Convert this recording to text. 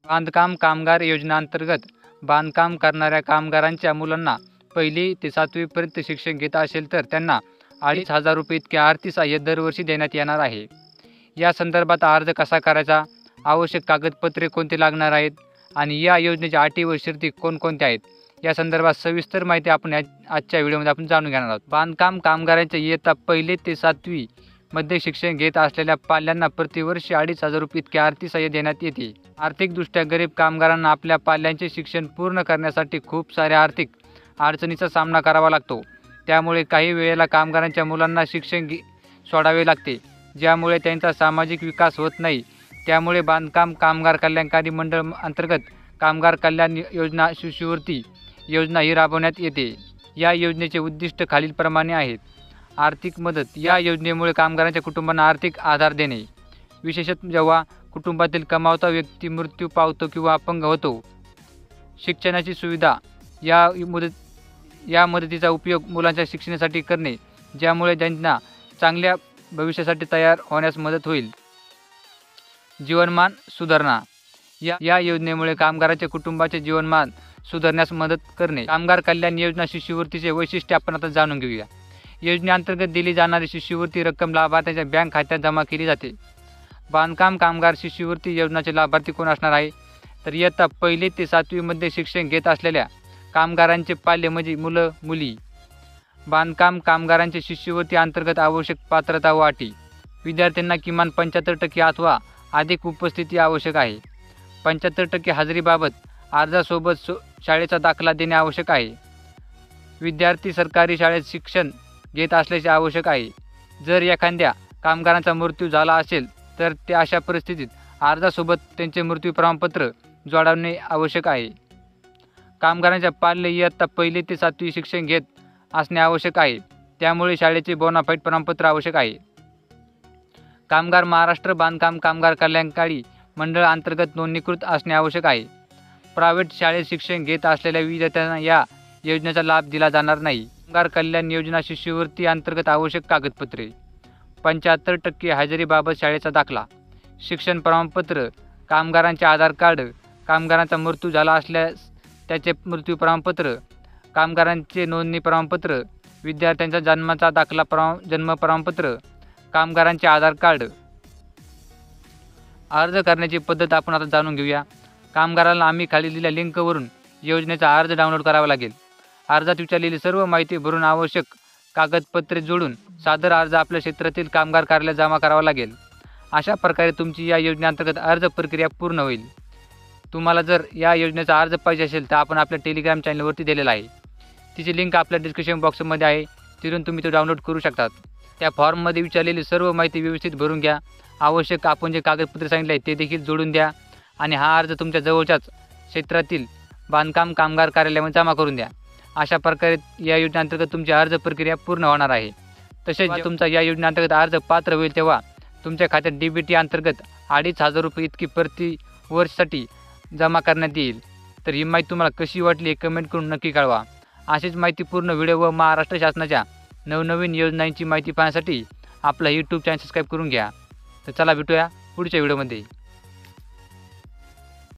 बांधकाम कामगार योजनेअंतर्गत बांधकाम करणाऱ्या कामगारांच्या मुलांना 1ली ते 7वी पर्यंत शिक्षण घेत असेल तर त्यांना 2,500 रुपये इतके आर्थिक सहाय्य दरवर्षी देण्यात येणार आहे। या संदर्भात अर्ज कसा करायचा, आवश्यक कागदपत्रे कोणती लागणार आहेत आणि या योजनेच्या अटी व शर्ती कोणकोणत्या आहेत या संदर्भात सविस्तर माहिती आपण आजच्या व्हिडिओमध्ये आपण जाणून घेणार आहोत। बांधकाम कामगारांच्या इयत्ता 1ली ते 7वी मध्ये शिक्षण घेत असलेल्या पाल्यांना प्रतिवर्षी 2,500 रुपये इतके आर्थिक सहाय्य देण्यात येते। आर्थिकदृष्ट्या गरीब कामगारांना आपल्या पाल्यांचे शिक्षण पूर्ण करण्यासाठी खूप साऱ्या आर्थिक अडचणींचा सामना करावा लागतो। त्यामुळे काही वेळेला कामगारांच्या मुलांना शिक्षण सोडावे लागते, ज्यामुळे त्यांचा सामाजिक विकास होत नाही। त्यामुळे बांधकाम कामगार कल्याणकारी मंडळ अंतर्गत कामगार कल्याण योजना शिष्यवृत्ती योजना ही राबवण्यात येते। या योजनेचे उद्दिष्ट खालीलप्रमाणे आहेत। आर्थिक मदत, या योजनेमुळे कामगारांच्या कुटुंबांना आर्थिक आधार देणे, विशेषतः जेव्हा कुटुंबातील कमावता व्यक्ती मृत्यू पावतो किंवा अपंग होतो। शिक्षणाची सुविधा, या मदतीचा उपयोग मुलांच्या शिक्षणासाठी करणे, ज्यामुळे त्यांना चांगल्या भविष्यासाठी तयार होण्यास मदत होईल। जीवनमान सुधारणा, या योजनेमुळे कामगारांच्या कुटुंबाचे जीवनमान सुधारण्यास मदत करणे। कामगार कल्याण योजना शिष्यवृत्तीचे वैशिष्ट्य आपण आता जाणून घेऊया। योजनेअंतर्गत दिली जाणारी शिष्यवृत्ती रक्कम लाभार्थ्यांच्या बँक खात्यात जमा केली जाते। बांधकाम कामगार शिष्यवृत्ती योजनेचे लाभार्थी कोण असणार आहे, तर इयत्ता 1ली ते 7वी मध्ये शिक्षण घेत असलेल्या कामगारांचे पाल्य म्हणजे मुलं मुली। बांधकाम कामगारांचे शिष्यवृत्ती अंतर्गत आवश्यक पात्रता व अटी, विद्यार्थ्यांना किमान 75% अथवा अधिक उपस्थिती आवश्यक आहे। 75% हजेरीबाबत अर्जासोबत शाळेचा दाखला देणे आवश्यक आहे। विद्यार्थी सरकारी शाळेत शिक्षण घेत असल्याचे आवश्यक आहे। जर एखाद्या कामगारांचा मृत्यू झाला असेल तर त्या अशा परिस्थितीत अर्जासोबत त्यांचे मृत्यू प्रमाणपत्र जोडणे आवश्यक आहे। कामगारांच्या पाल्य इयत्ता 1ली ते 7वी शिक्षण घेत असणे आवश्यक आहे, त्यामुळे शाळेचे बोनाफाईड प्रमाणपत्र आवश्यक आहे। कामगार महाराष्ट्र बांधकाम कामगार कल्याणकारी मंडळ अंतर्गत नोंदणीकृत असणे आवश्यक आहे। प्रायव्हेट शाळेत शिक्षण घेत असलेल्या विद्यार्थ्यांना या योजनेचा लाभ दिला जाणार नाही। कामगार कल्याण योजना शिष्यवृत्ती अंतर्गत आवश्यक कागदपत्रे, 75% हजेरीबाबत शाळेचा दाखला, शिक्षण प्रमाणपत्र, कामगारांचे आधार कार्ड, कामगारांचा मृत्यू झाला असल्यास त्याचे मृत्यू प्रमाणपत्र, कामगारांचे नोंदणी प्रमाणपत्र, विद्यार्थ्यांचा जन्माचा दाखला जन्म प्रमाणपत्र, कामगारांचे आधार कार्ड। अर्ज करण्याची पद्धत आपण आता जाणून घेऊया। कामगाराला आम्ही खाली दिलेल्या लिंकवरून योजनेचा अर्ज डाउनलोड करावा लागेल। अर्जात विचारलेली सर्व माहिती भरून आवश्यक कागदपत्रे जोडून सादर अर्ज आपल्या क्षेत्रातील कामगार कार्यालयात जमा करावा लागेल। अशा प्रकारे तुमची या योजनेअंतर्गत अर्ज प्रक्रिया पूर्ण होईल। तुम्हाला जर या योजनेचा अर्ज पाहिजे असेल तर आपण आपल्या टेलिग्राम चॅनलवरती दिलेला आहे, तिची लिंक आपल्या डिस्क्रिप्शन बॉक्समध्ये आहे, तिथून तुम्ही तो डाउनलोड करू शकतात। त्या फॉर्ममध्ये विचारलेली सर्व माहिती व्यवस्थित भरून घ्या। आवश्यक आपण जे कागदपत्रे सांगितले ते देखील जोडून द्या आणि हा अर्ज तुमच्या जवळच्याच क्षेत्रातील बांधकाम कामगार कार्यालयामध्ये जमा करून द्या। अशा प्रकारे या योजनेअंतर्गत तुमची अर्ज प्रक्रिया पूर्ण होणार आहे। तसेच तुमचा या योजनेअंतर्गत अर्ज पात्र होईल तेव्हा तुमच्या खात्यात DBT अंतर्गत 2,500 रुपये इतकी प्रति वर्षासाठी जमा करण्यात येईल। तर ही माहिती तुम्हाला कशी वाटली हे कमेंट करून नक्की कळवा। अशीच माहितीपूर्ण व्हिडिओ व महाराष्ट्र शासनाच्या नवनवीन योजनांची माहिती पाहण्यासाठी आपला YouTube चॅनल सबस्क्राईब करून घ्या। तर चला भेटूया पुढच्या व्हिडिओमध्ये।